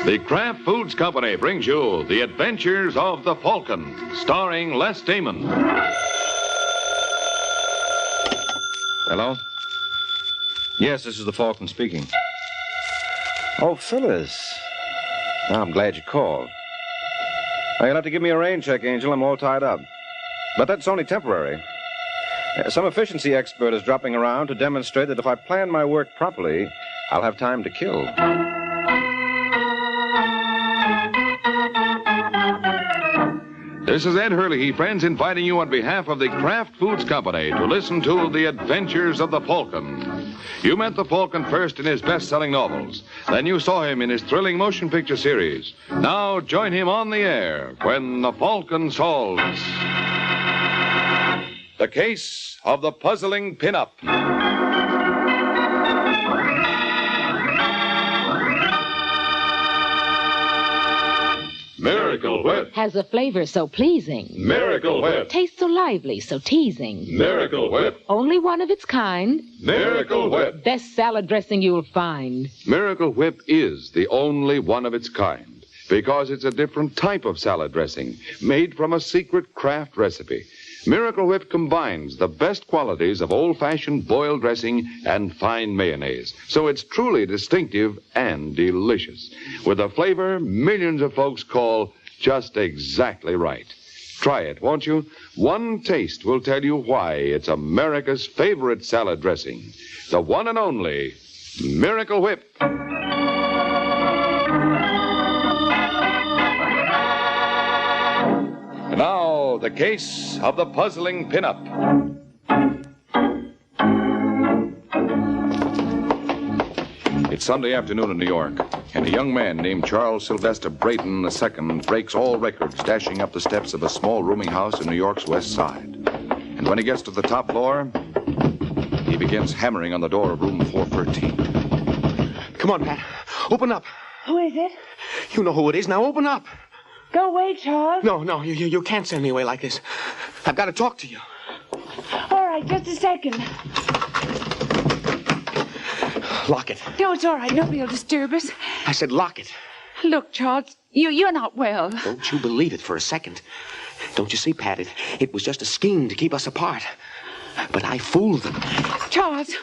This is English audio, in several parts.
The Kraft Foods Company brings you The Adventures of the Falcon, starring Les Damon. Hello? Yes, this is the Falcon speaking. Oh, Phyllis. Oh, I'm glad you called. Oh, you'll have to give me a rain check, Angel. I'm all tied up. But that's only temporary. Some efficiency expert is dropping around to demonstrate that if I plan my work properly, I'll have time to kill. This is Ed Hurley, friends, inviting you on behalf of the Kraft Foods Company to listen to The Adventures of the Falcon. You met the Falcon first in his best-selling novels. Then you saw him in his thrilling motion picture series. Now join him on the air when the Falcon solves the case of the puzzling Pinup. Miracle Whip. Has a flavor so pleasing. Miracle Whip. Tastes so lively, so teasing. Miracle Whip. Only one of its kind. Miracle Whip. Best salad dressing you'll find. Miracle Whip is the only one of its kind because it's a different type of salad dressing made from a secret Kraft recipe. Miracle Whip combines the best qualities of old-fashioned boiled dressing and fine mayonnaise, so it's truly distinctive and delicious, with a flavor millions of folks call just exactly right. Try it, won't you? One taste will tell you why it's America's favorite salad dressing, the one and only Miracle Whip. And now, the case of the puzzling Pinup. It's Sunday afternoon in New York, and a young man named Charles Sylvester Brayton II breaks all records dashing up the steps of a small rooming house in New York's West Side. And when he gets to the top floor, he begins hammering on the door of room 413. Come on, Pat. Open up. Who is it? You know who it is. Now open up. Go away, Charles. No, you can't send me away like this. I've got to talk to you. All right, just a second. Lock it. No, it's all right. Nobody will disturb us. I said lock it. Look, Charles, you're not well. Don't you believe it for a second. Don't you see, Pat? It was just a scheme to keep us apart. But I fooled them. Charles,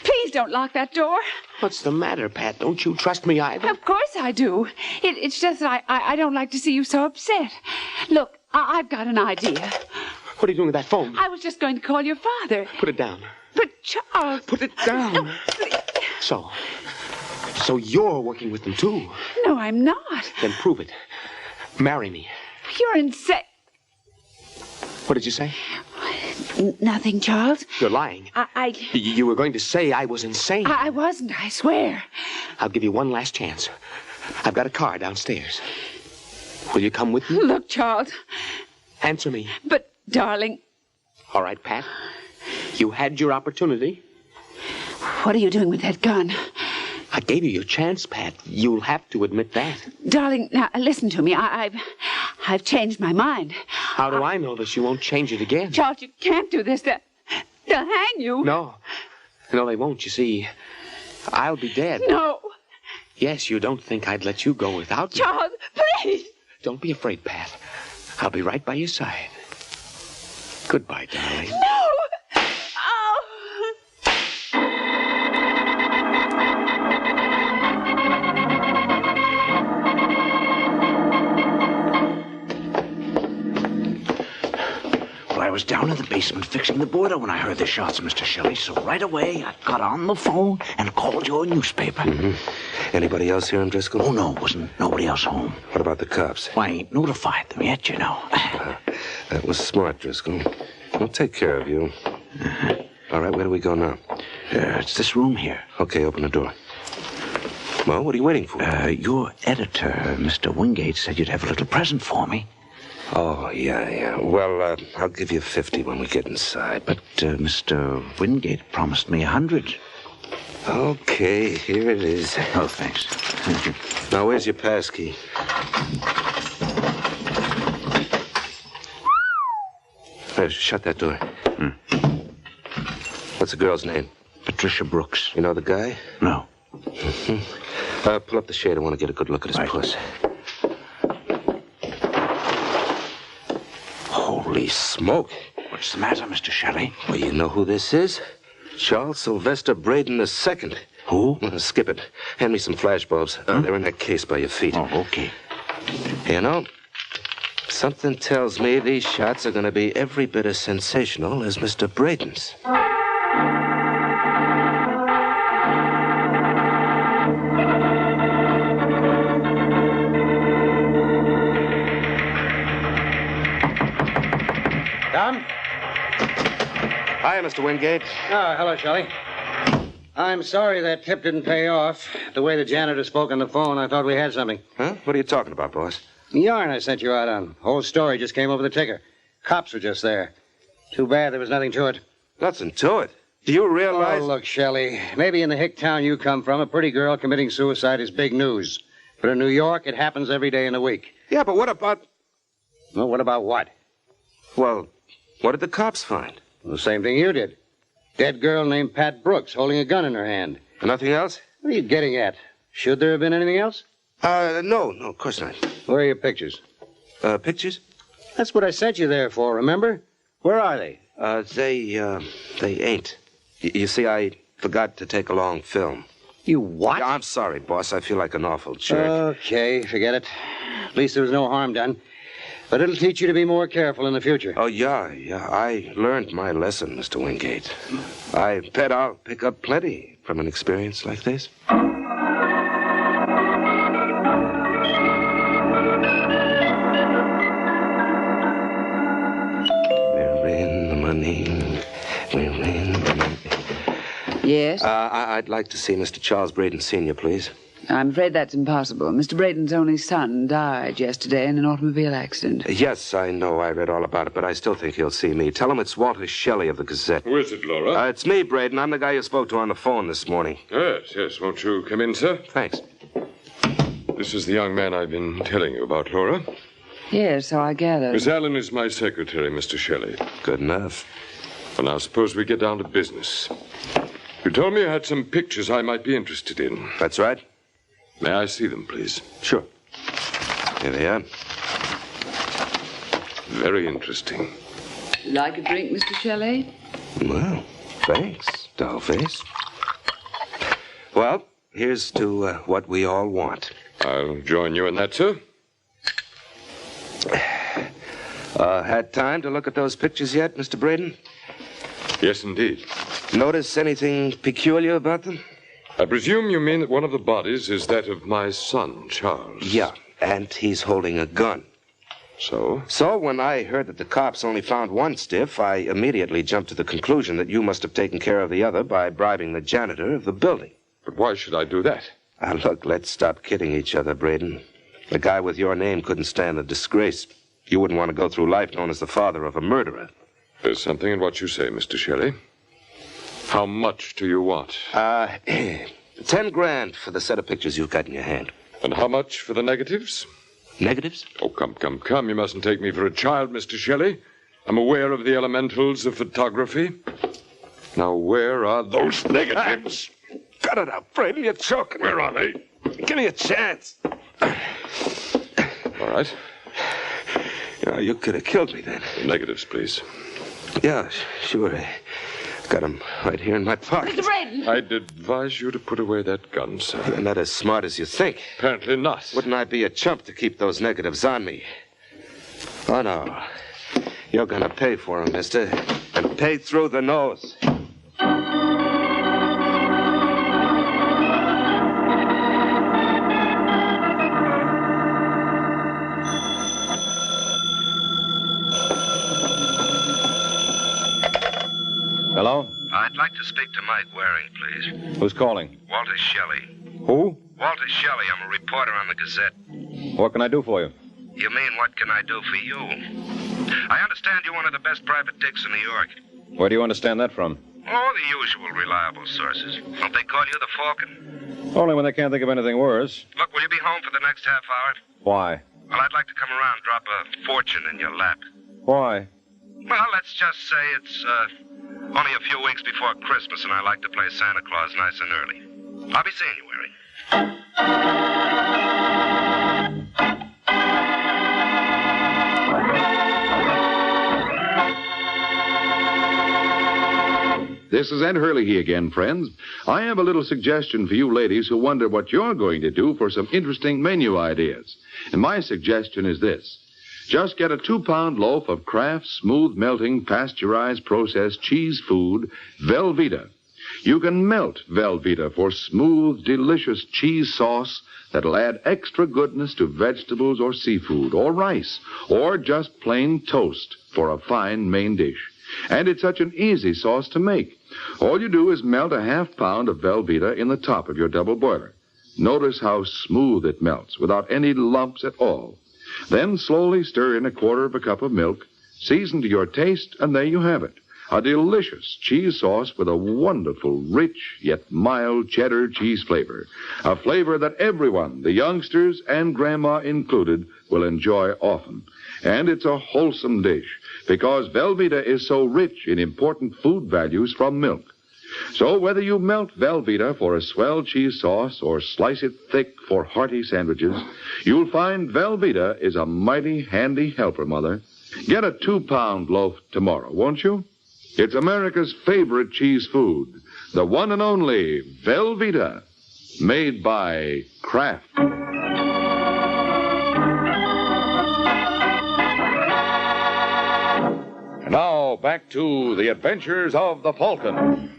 please don't lock that door. What's the matter, Pat? Don't you trust me either? Of course I do. It's just that I don't like to see you so upset. Look, I've got an idea. What are you doing with that phone? I was just going to call your father. Put it down. But, Charles... Put it down. No, So you're working with them, too? No, I'm not. Then prove it. Marry me. You're insane. What did you say? Nothing, Charles. You're lying. You were going to say I was insane. I wasn't, I swear. I'll give you one last chance. I've got a car downstairs. Will you come with me? Look, Charles. Answer me. But, darling... All right, Pat. You had your opportunity. What are you doing with that gun? I gave you your chance, Pat. You'll have to admit that. Darling, now, listen to me. I've changed my mind. How do I know that you won't change it again? Charles, you can't do this. They'll hang you. No, they won't. You see, I'll be dead. No. Yes, you don't think I'd let you go without me. Charles, please. Don't be afraid, Pat. I'll be right by your side. Goodbye, darling. No. Oh. I was down in the basement fixing the boiler when I heard the shots, Mr. Shelley. So right away, I got on the phone and called your newspaper. Mm-hmm. Anybody else here in Driscoll? Oh, no, wasn't nobody else home. What about the cops? Well, I ain't notified them yet, you know. That was smart, Driscoll. I'll take care of you. All right, where do we go now? It's this room here. Okay, open the door. Well, what are you waiting for? Your editor, Mr. Wingate, said you'd have a little present for me. Oh, yeah. Well, I'll give you 50 when we get inside. But Mr. Wingate promised me 100. Okay, here it is. Oh, thanks. Now, where's your passkey? Hey, shut that door. What's the girl's name? Patricia Brooks. You know the guy? No. Pull up the shade. I want to get a good look at his puss. Holy smoke. What's the matter, Mr. Shelley? Well, you know who this is? Charles Sylvester Braden II. Who? Skip it. Hand me some flashbulbs. They're in that case by your feet. Oh, okay. You know, something tells me these shots are going to be every bit as sensational as Mr. Braden's. Tom? Hi, Mr. Wingate. Oh, hello, Shelley. I'm sorry that tip didn't pay off. The way the janitor spoke on the phone, I thought we had something. Huh? What are you talking about, boss? The yarn I sent you out on. Whole story just came over the ticker. Cops were just there. Too bad there was nothing to it. Nothing to it. Do you realize... Oh, look, Shelley. Maybe in the hick town you come from, a pretty girl committing suicide is big news. But in New York, it happens every day in the week. Yeah, but what about... Well, what about what? Well, what did the cops find? The same thing you did. Dead girl named Pat Brooks holding a gun in her hand. Nothing else? What are you getting at? Should there have been anything else? No, of course not. Where are your pictures? Pictures? That's what I sent you there for, remember? Where are they? They ain't. You see, I forgot to take along film. You what? Yeah, I'm sorry, boss. I feel like an awful jerk. Okay, forget it. At least there was no harm done. But it'll teach you to be more careful in the future. Oh, yeah. I learned my lesson, Mr. Wingate. I bet I'll pick up plenty from an experience like this. We're in the money. We're in the money. Yes? I'd like to see Mr. Charles Braden Sr., please. I'm afraid that's impossible. Mr. Braden's only son died yesterday in an automobile accident. Yes, I know. I read all about it, but I still think he'll see me. Tell him it's Walter Shelley of the Gazette. Who is it, Laura? It's me, Braden. I'm the guy you spoke to on the phone this morning. Yes. Won't you come in, sir? Thanks. This is the young man I've been telling you about, Laura. Yes, so I gather. Miss Allen is my secretary, Mr. Shelley. Good enough. Well, now, suppose we get down to business. You told me you had some pictures I might be interested in. That's right. May I see them, please? Sure. Here they are. Very interesting. Like a drink, Mr. Shelley? Well, thanks, dollface. Well, here's to what we all want. I'll join you in that, sir. Had time to look at those pictures yet, Mr. Braden? Yes, indeed. Notice anything peculiar about them? I presume you mean that one of the bodies is that of my son, Charles. Yeah, and he's holding a gun. So? So when I heard that the cops only found one stiff, I immediately jumped to the conclusion that you must have taken care of the other by bribing the janitor of the building. But why should I do that? Look, let's stop kidding each other, Braden. A guy with your name couldn't stand the disgrace. You wouldn't want to go through life known as the father of a murderer. There's something in what you say, Mr. Shelley. How much do you want? 10 grand for the set of pictures you've got in your hand. And how much for the negatives? Negatives? Oh, come. You mustn't take me for a child, Mr. Shelley. I'm aware of the elementals of photography. Now, where are those negatives? Cut it out, Braden. You're choking. Where are they? Give me a chance. All right. You could have killed me then. The negatives, please. Yeah, sure. Got them right here in my pocket. Mr. Braden! I'd advise you to put away that gun, sir. You're not as smart as you think. Apparently not. Wouldn't I be a chump to keep those negatives on me? Oh, no. You're gonna pay for them, mister. And pay through the nose. Hello? I'd like to speak to Mike Waring, please. Who's calling? Walter Shelley. Who? Walter Shelley. I'm a reporter on the Gazette. What can I do for you? You mean, what can I do for you? I understand you're one of the best private dicks in New York. Where do you understand that from? Oh, the usual reliable sources. Don't they call you the Falcon? Only when they can't think of anything worse. Look, will you be home for the next half hour? Why? Well, I'd like to come around and drop a fortune in your lap. Why? Well, let's just say it's only a few weeks before Christmas, and I like to play Santa Claus nice and early. I'll be seeing you, Waring. This is Ed Hurley again, friends. I have a little suggestion for you ladies who wonder what you're going to do for some interesting menu ideas. And my suggestion is this. Just get a 2-pound loaf of Kraft smooth melting pasteurized processed cheese food, Velveeta. You can melt Velveeta for smooth, delicious cheese sauce that'll add extra goodness to vegetables or seafood or rice or just plain toast for a fine main dish. And it's such an easy sauce to make. All you do is melt a half-pound of Velveeta in the top of your double boiler. Notice how smooth it melts without any lumps at all. Then slowly stir in a quarter of a cup of milk, season to your taste, and there you have it. A delicious cheese sauce with a wonderful, rich, yet mild cheddar cheese flavor. A flavor that everyone, the youngsters and Grandma included, will enjoy often. And it's a wholesome dish because Velveeta is so rich in important food values from milk. So whether you melt Velveeta for a swell cheese sauce or slice it thick for hearty sandwiches, you'll find Velveeta is a mighty handy helper, Mother. Get a 2-pound loaf tomorrow, won't you? It's America's favorite cheese food, the one and only Velveeta, made by Kraft. And now, back to the adventures of the Falcon.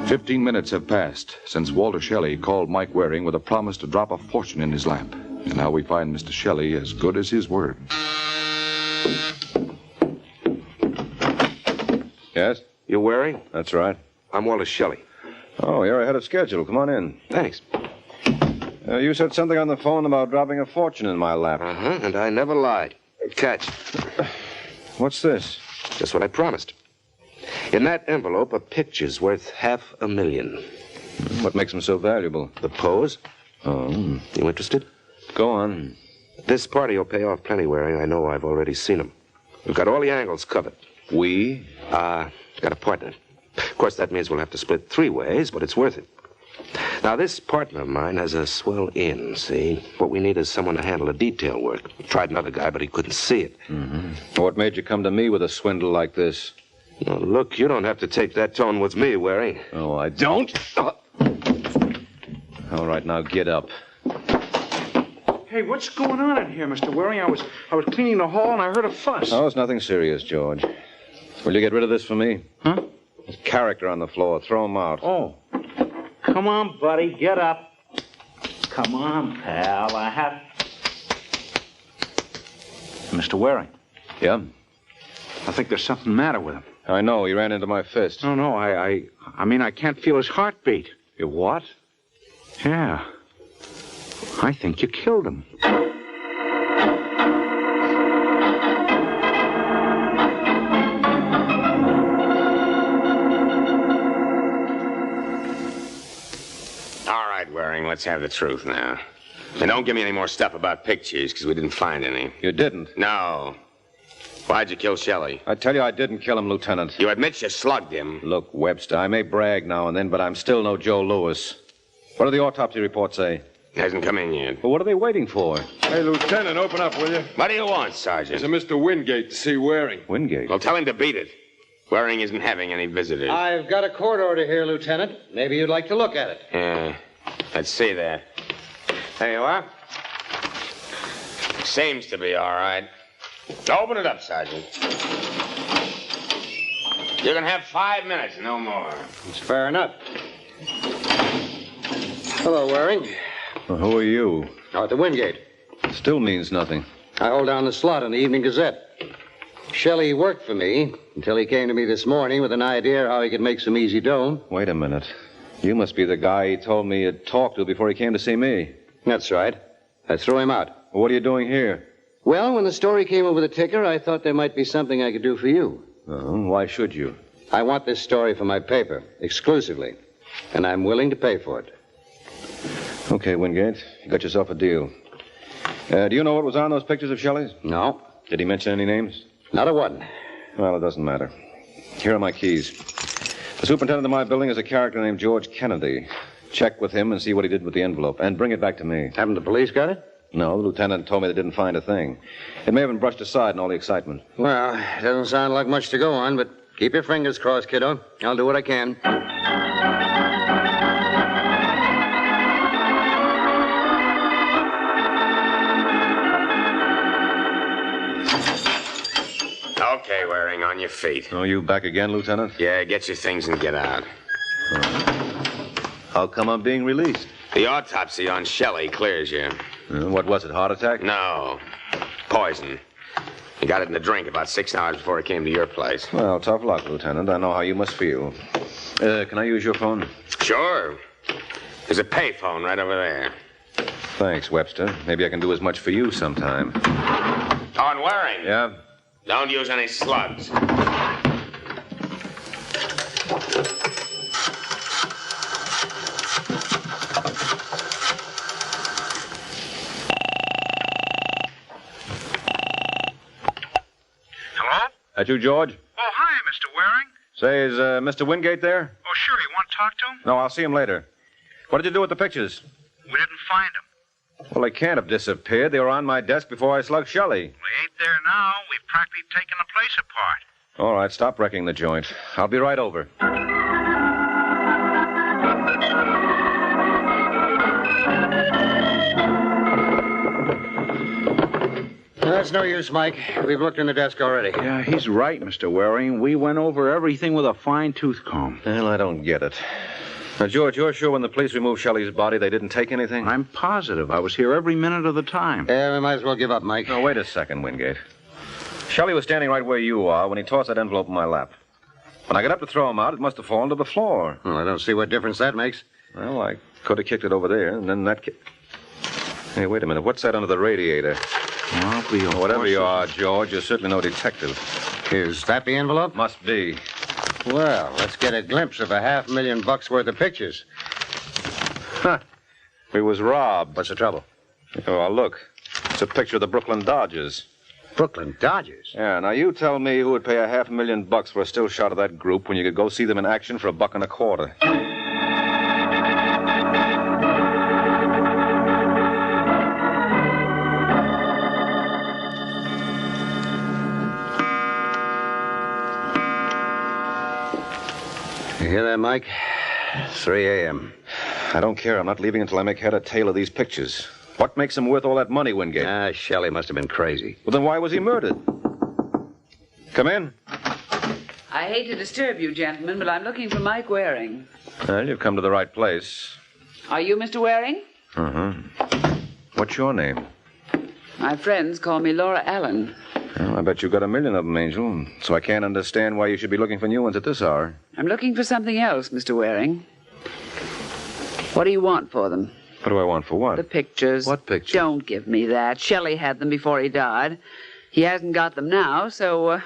15 minutes have passed since Walter Shelley called Mike Waring with a promise to drop a fortune in his lap. And now we find Mr. Shelley as good as his word. Yes? You Waring? That's right. I'm Walter Shelley. Oh, you're ahead of schedule. Come on in. Thanks. You said something on the phone about dropping a fortune in my lap. Uh-huh, and I never lied. Catch. What's this? Just what I promised. In that envelope are pictures worth $500,000. What makes them so valuable? The pose. Oh. You interested? Go on. This party will pay off plenty, Waring. I know. I've already seen them. We've got all the angles covered. We? Got a partner. Of course, that means we'll have to split 3 ways, but it's worth it. Now, this partner of mine has a swell in, see? What we need is someone to handle the detail work. Tried another guy, but he couldn't see it. Mm-hmm. What made you come to me with a swindle like this? Well, look, you don't have to take that tone with me, Waring. Oh, I don't? All right, now get up. Hey, what's going on in here, Mr. Waring? I was cleaning the hall and I heard a fuss. Oh, it's nothing serious, George. Will you get rid of this for me? Huh? There's character on the floor. Throw him out. Oh. Come on, buddy. Get up. Come on, pal. I have... Mr. Waring. Yeah? I think there's something the matter with him. I know. He ran into my fist. No. I mean, I can't feel his heartbeat. You what? Yeah. I think you killed him. All right, Waring, let's have the truth now. And don't give me any more stuff about pictures, because we didn't find any. You didn't? No. Why'd you kill Shelley? I tell you, I ddidn't kill him, Lieutenant. You admit you slugged him. Look, Webster, I may brag now and then, but I'm still no Joe Louis. What do the autopsy reports say? Hasn't come in yet. Well, what are they waiting for? Hey, Lieutenant, open up, will you? What do you want, Sergeant? It's a Mr. Wingate to see Waring. Wingate? Well, tell him to beat it. Waring isn't having any visitors. I've got a court order here, Lieutenant. Maybe you'd like to look at it. Yeah. Let's see that. There you are. Seems to be all right. Open it up, Sergeant. You can have 5 minutes, no more. It's fair enough. Hello, Waring. Well, who are you? Arthur Wingate. Still means nothing. I hold down the slot in the Evening Gazette. Shelley worked for me until he came to me this morning with an idea how he could make some easy dough. Wait a minute. You must be the guy he told me he'd talk to before he came to see me. That's right. I threw him out. Well, what are you doing here? Well, when the story came over the ticker, I thought there might be something I could do for you. Oh, why should you? I want this story for my paper, exclusively. And I'm willing to pay for it. Okay, Wingate. You got yourself a deal. Do you know what was on those pictures of Shelley's? No. Did he mention any names? Not a one. Well, it doesn't matter. Here are my keys. The superintendent of my building is a character named George Kennedy. Check with him and see what he did with the envelope, and bring it back to me. Haven't the police got it? No, the lieutenant told me they didn't find a thing. It may have been brushed aside in all the excitement. Well, it doesn't sound like much to go on, but keep your fingers crossed, kiddo. I'll do what I can. Okay, Waring, on your feet. Oh, you back again, Lieutenant? Yeah, get your things and get out. How come I'm being released? The autopsy on Shelley clears you. What was it, heart attack? No. Poison. He got it in the drink about 6 hours before he came to your place. Well, tough luck, Lieutenant. I know how you must feel. Can I use your phone? Sure. There's a payphone right over there. Thanks, Webster. Maybe I can do as much for you sometime. On Waring. Yeah? Don't use any slugs. That you, George? Oh, hi, Mr. Waring. Say, is Mr. Wingate there? Oh, sure. You want to talk to him? No, I'll see him later. What did you do with the pictures? We didn't find him. Well, they can't have disappeared. They were on my desk before I slugged Shelley. We ain't there now. We've practically taken the place apart. All right, stop wrecking the joint. I'll be right over. That's no use, Mike. We've looked in the desk already. Yeah, he's right, Mr. Waring. We went over everything with a fine-tooth comb. Well, I don't get it. Now, George, you're sure when the police removed Shelley's body, they didn't take anything? I'm positive. I was here every minute of the time. Yeah, we might as well give up, Mike. No, wait a second, Wingate. Shelley was standing right where you are when he tossed that envelope in my lap. When I got up to throw him out, it must have fallen to the floor. Well, I don't see what difference that makes. Well, I could have kicked it over there, and then that... Hey, wait a minute. What's that under the radiator? Whatever you are, George, you're certainly no detective. Is that the envelope? Must be. Well, let's get a glimpse of $500,000 worth of pictures. Huh. We was robbed. What's the trouble? Oh, look. It's a picture of the Brooklyn Dodgers. Brooklyn Dodgers? Yeah, now you tell me who would pay $500,000 for a still shot of that group when you could go see them in action for $1.25. You hear that, Mike? 3 a.m. I don't care. I'm not leaving until I make head or tail of these pictures. What makes him worth all that money, Wingate? Shelley must have been crazy. Well, then why was he murdered? Come in. I hate to disturb you, gentlemen, but I'm looking for Mike Waring. Well, you've come to the right place. Are you Mr. Waring? Uh-huh. What's your name? My friends call me Laura Allen. Well, I bet you've got 1 million of them, Angel. So I can't understand why you should be looking for new ones at this hour. I'm looking for something else, Mr. Waring. What do you want for them? What do I want for what? The pictures. What pictures? Don't give me that. Shelley had them before he died. He hasn't got them now, so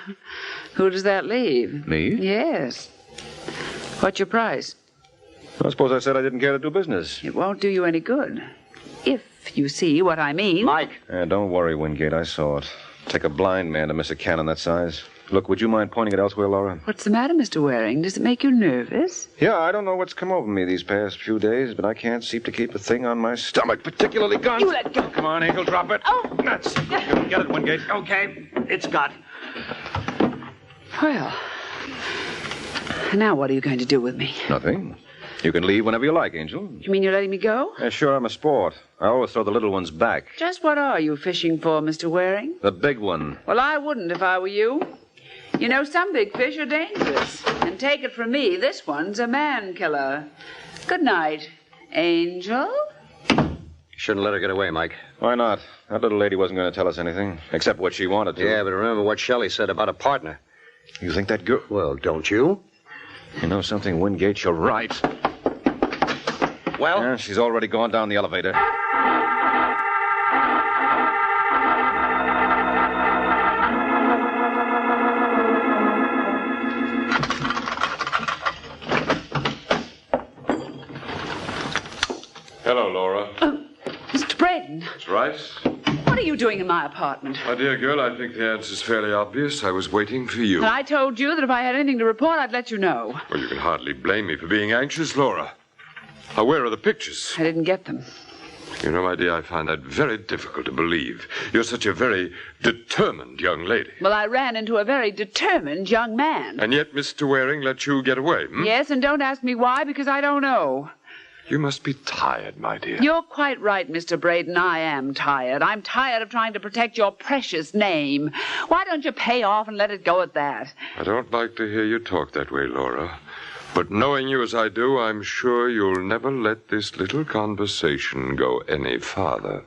who does that leave? Me? Yes. What's your price? I suppose I said I didn't care to do business. It won't do you any good. If you see what I mean. Mike! Don't worry, Wingate. I saw it. Take a blind man to miss a cannon that size. Look, would you mind pointing it elsewhere, Laura? What's the matter, Mr. Waring? Does it make you nervous? Yeah, I don't know what's come over me these past few days, but I can't seem to keep a thing on my stomach, particularly guns. You let go. Come on, Angel, drop it. Oh. That's... Get it, Wingate. Okay, it's got. Well, now what are you going to do with me? Nothing. You can leave whenever you like, Angel. You mean you're letting me go? Sure, I'm a sport. I always throw the little ones back. Just what are you fishing for, Mr. Waring? The big one. Well, I wouldn't if I were you. You know, some big fish are dangerous. And take it from me, this one's a man killer. Good night, Angel. Shouldn't let her get away, Mike. Why not? That little lady wasn't going to tell us anything, except what she wanted to. Yeah, but remember what Shelley said about a partner. You think that girl... Well, don't you? You know something, Wingate? You're right. Well? Yeah, she's already gone down the elevator. Hello, Laura. Mr. Braden. That's right. What are you doing in my apartment? My dear girl, I think the answer's fairly obvious. I was waiting for you. And I told you that if I had anything to report, I'd let you know. Well, you can hardly blame me for being anxious, Laura. Now, where are the pictures? I didn't get them. You know, my dear, I find that very difficult to believe. You're such a very determined young lady. Well, I ran into a very determined young man. And yet Mr. Waring let you get away, hmm? Yes, and don't ask me why, because I don't know. You must be tired, my dear. You're quite right, Mr. Braden. I am tired. I'm tired of trying to protect your precious name. Why don't you pay off and let it go at that? I don't like to hear you talk that way, Laura. But knowing you as I do, I'm sure you'll never let this little conversation go any farther.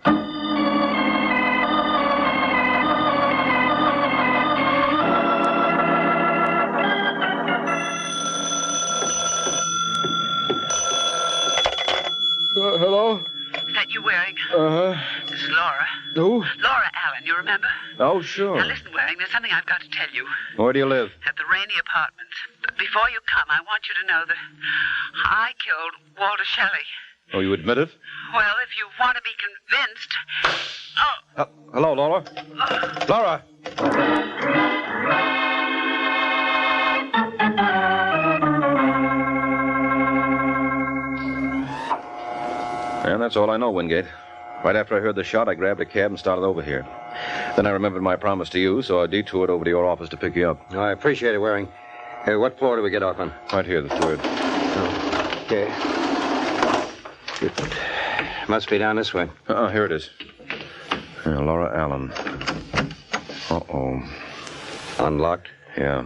Hello? Is that you, Waring? Uh-huh. This is Laura. Who? Laura Allen, you remember? Oh, sure. Now listen, Waring, there's something I've got to tell you. Where do you live? At the Rainey Apartments. But before you come, I want you to know that I killed Walter Shelley. Oh, you admit it? Well, if you want to be convinced... Oh! Hello, Laura. Laura! And that's all I know, Wingate. Right after I heard the shot, I grabbed a cab and started over here. Then I remembered my promise to you, so I detoured over to your office to pick you up. Oh, I appreciate it, Waring. Hey, what floor do we get off on? Right here, the third. Oh, okay. Good. Must be down this way. Here it is. Laura Allen. Uh-oh. Unlocked? Yeah.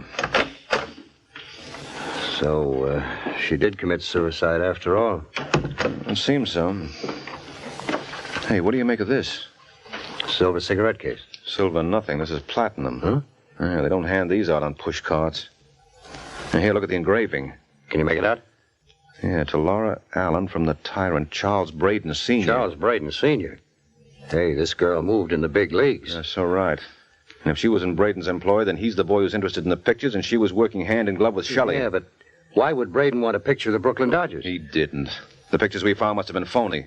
So, she did commit suicide after all. It seems so. Hey, what do you make of this? Silver cigarette case. Silver nothing. This is platinum. Huh? Yeah, they don't hand these out on push carts. Now, here, look at the engraving. Can you make it out? Yeah, to Laura Allen from the tyrant Charles Braden Sr. Charles Braden Sr.? Hey, this girl moved in the big leagues. That's so right. And if she was in Braden's employ, then he's the boy who's interested in the pictures, and she was working hand in glove with Shelley. Yeah, but why would Braden want a picture of the Brooklyn Dodgers? He didn't. The pictures we found must have been phony.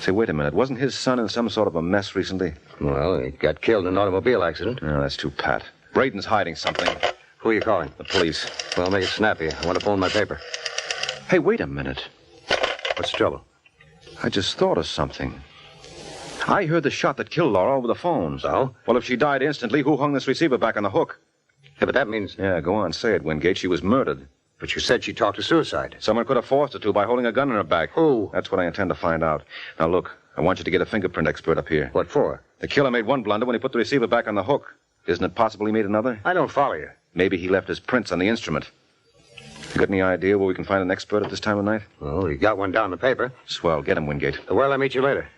Say, wait a minute. Wasn't his son in some sort of a mess recently? Well, he got killed in an automobile accident. No, that's too pat. Braden's hiding something. Who are you calling? The police. Well, make it snappy. I want to phone my paper. Hey, wait a minute. What's the trouble? I just thought of something. I heard the shot that killed Laura over the phone. So? Well, if she died instantly, who hung this receiver back on the hook? Yeah, but that means... Yeah, go on, say it, Wingate. She was murdered. But you said she talked to suicide. Someone could have forced her to by holding a gun in her back. Who? That's what I intend to find out. Now, look, I want you to get a fingerprint expert up here. What for? The killer made one blunder when he put the receiver back on the hook. Isn't it possible he made another? I don't follow you. Maybe he left his prints on the instrument. You got any idea where we can find an expert at this time of night? Well, you got one down in the paper. Swell. Get him, Wingate. Where'll I meet you later?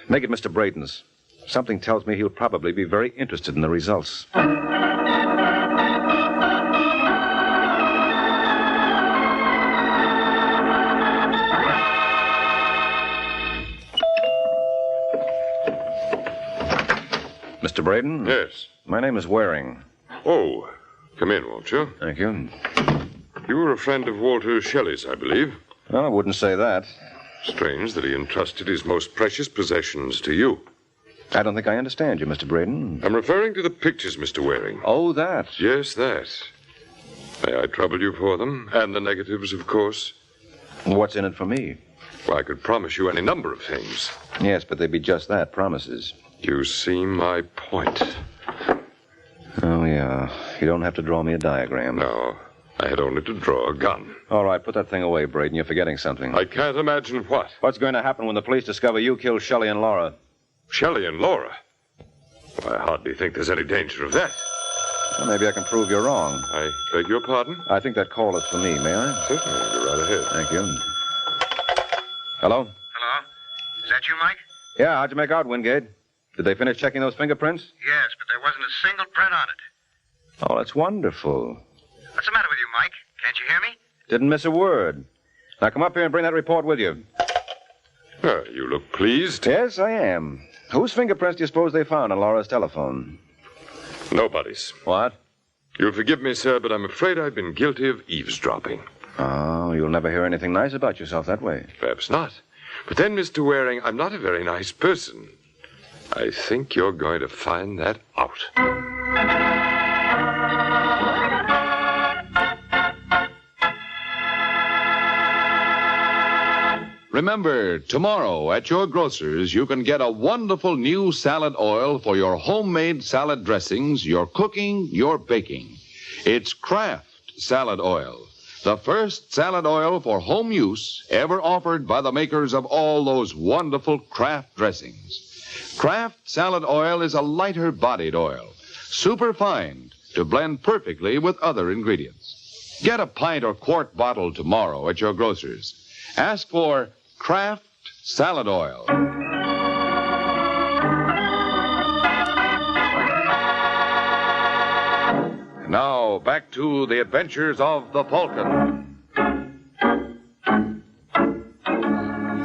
Make it Mr. Braden's. Something tells me he'll probably be very interested in the results. Mr. Braden? Yes. My name is Waring. Oh, come in, won't you? Thank you. You were a friend of Walter Shelley's, I believe. Well, I wouldn't say that. Strange that he entrusted his most precious possessions to you. I don't think I understand you, Mr. Braden. I'm referring to the pictures, Mr. Waring. Oh, that? Yes, that. May I trouble you for them? And the negatives, of course. What's in it for me? Well, I could promise you any number of things. Yes, but they'd be just that, promises. You see my point. Oh, yeah. You don't have to draw me a diagram. No. I had only to draw a gun. All right, put that thing away, Braden. You're forgetting something. I can't imagine what. What's going to happen when the police discover you killed Shelley and Laura? Shelley and Laura? Well, I hardly think there's any danger of that. Well, maybe I can prove you're wrong. I beg your pardon? I think that call is for me, may I? Certainly. Go right ahead. Thank you. Hello? Hello? Is that you, Mike? Yeah, how'd you make out, Wingate? Did they finish checking those fingerprints? Yes, but there wasn't a single print on it. Oh, that's wonderful. What's the matter with you, Mike? Can't you hear me? Didn't miss a word. Now come up here and bring that report with you. You look pleased. Yes, I am. Whose fingerprints do you suppose they found on Laura's telephone? Nobody's. What? You'll forgive me, sir, but I'm afraid I've been guilty of eavesdropping. Oh, you'll never hear anything nice about yourself that way. Perhaps not. But then, Mr. Waring, I'm not a very nice person. I think you're going to find that out. Remember, tomorrow at your grocer's, you can get a wonderful new salad oil for your homemade salad dressings, your cooking, your baking. It's Kraft Salad Oil, the first salad oil for home use ever offered by the makers of all those wonderful Kraft dressings. Kraft Salad Oil is a lighter-bodied oil, superfine to blend perfectly with other ingredients. Get a pint or quart bottle tomorrow at your grocer's. Ask for Kraft Salad Oil. Now, back to the adventures of the Falcon.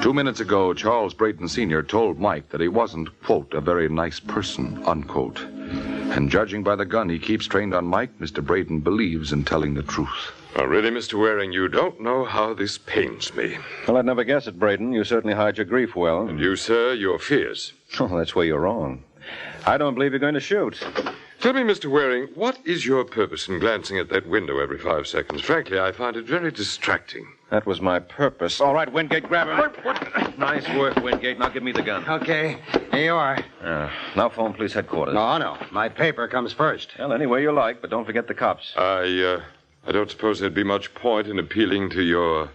2 minutes ago, Charles Brayton Sr. told Mike that he wasn't, quote, a very nice person, unquote. And judging by the gun he keeps trained on Mike, Mr. Brayton believes in telling the truth. Oh, really, Mr. Waring, you don't know how this pains me. Well, I'd never guess it, Brayton. You certainly hide your grief well. And you, sir, your fears. Oh, that's where you're wrong. I don't believe you're going to shoot. Tell me, Mr. Waring, what is your purpose in glancing at that window every 5 seconds? Frankly, I find it very distracting. That was my purpose. All right, Wingate, grab him. What? Nice work, Wingate. Now give me the gun. Okay, here you are. Now phone police headquarters. No. My paper comes first. Well, any way you like, but don't forget the cops. I don't suppose there'd be much point in appealing to your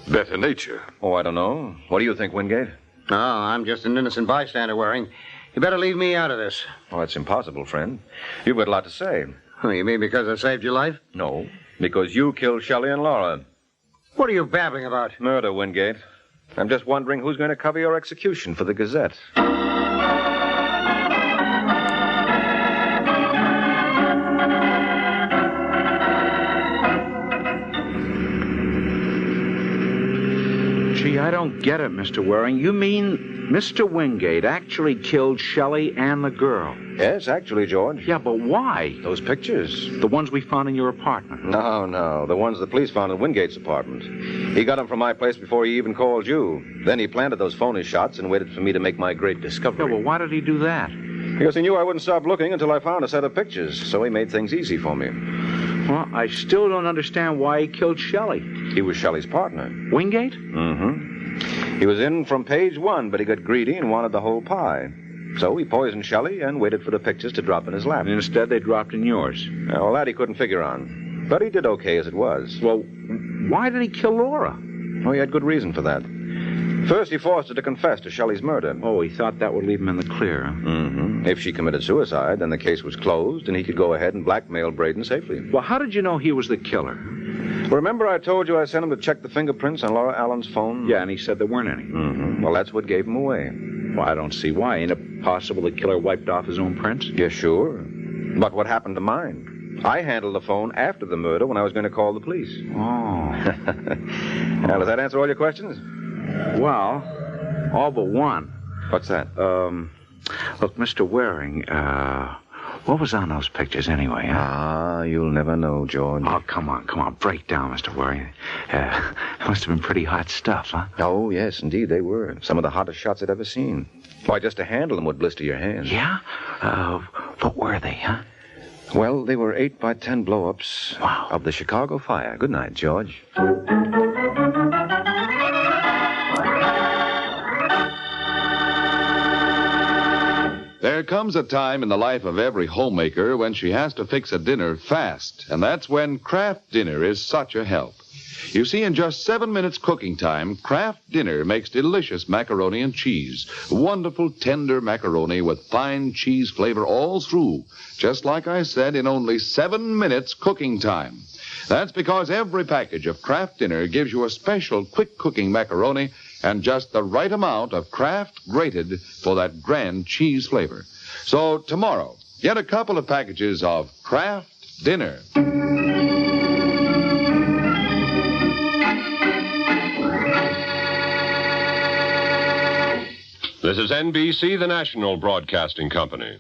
better nature. Oh, I don't know. What do you think, Wingate? No, I'm just an innocent bystander, Waring. You better leave me out of this. Oh, that's impossible, friend. You've got a lot to say. Oh, you mean because I saved your life? No, because you killed Shelley and Laura. What are you babbling about? Murder, Wingate. I'm just wondering who's going to cover your execution for the Gazette. Gee, I don't get it, Mr. Waring. You mean Mr. Wingate actually killed Shelley and the girl? Yes, actually, George. Yeah, but why? Those pictures. The ones we found in your apartment. No. The ones the police found in Wingate's apartment. He got them from my place before he even called you. Then he planted those phony shots and waited for me to make my great discovery. Yeah, well, why did he do that? Because he knew I wouldn't stop looking until I found a set of pictures, so he made things easy for me. Well, I still don't understand why he killed Shelley. He was Shelley's partner. Wingate? Mm-hmm. He was in from page 1, but he got greedy and wanted the whole pie. So he poisoned Shelley and waited for the pictures to drop in his lap. And instead, they dropped in yours. Well, that he couldn't figure on. But he did okay as it was. Well, why did he kill Laura? Oh, he had good reason for that. First, he forced her to confess to Shelley's murder. Oh, he thought that would leave him in the clear. Mm-hmm. If she committed suicide, then the case was closed, and he could go ahead and blackmail Brayden safely. Well, how did you know he was the killer? Remember I told you I sent him to check the fingerprints on Laura Allen's phone? Yeah, and he said there weren't any. Mm-hmm. Well, that's what gave him away. Well, I don't see why. Ain't it possible the killer wiped off his own prints? Yeah, sure. But what happened to mine? I handled the phone after the murder when I was going to call the police. Oh. Now, does that answer all your questions? Well, all but one. What's that? Look, Mr. Waring, what was on those pictures anyway, huh? Ah, you'll never know, George. Oh, come on. Break down, Mr. Waring. Must have been pretty hot stuff, huh? Oh, yes, indeed, they were. Some of the hottest shots I'd ever seen. Why, just to handle them would blister your hands. Yeah? What were they, huh? Well, they were 8 by 10 blow-ups of the Chicago fire. Good night, George. There comes a time in the life of every homemaker when she has to fix a dinner fast, and that's when Kraft Dinner is such a help. You see, in just 7 minutes cooking time, Kraft Dinner makes delicious macaroni and cheese. Wonderful, tender macaroni with fine cheese flavor all through. Just like I said, in only 7 minutes cooking time. That's because every package of Kraft Dinner gives you a special quick cooking macaroni and just the right amount of Kraft grated for that grand cheese flavor. So tomorrow, get a couple of packages of Kraft Dinner. This is NBC, the national broadcasting company.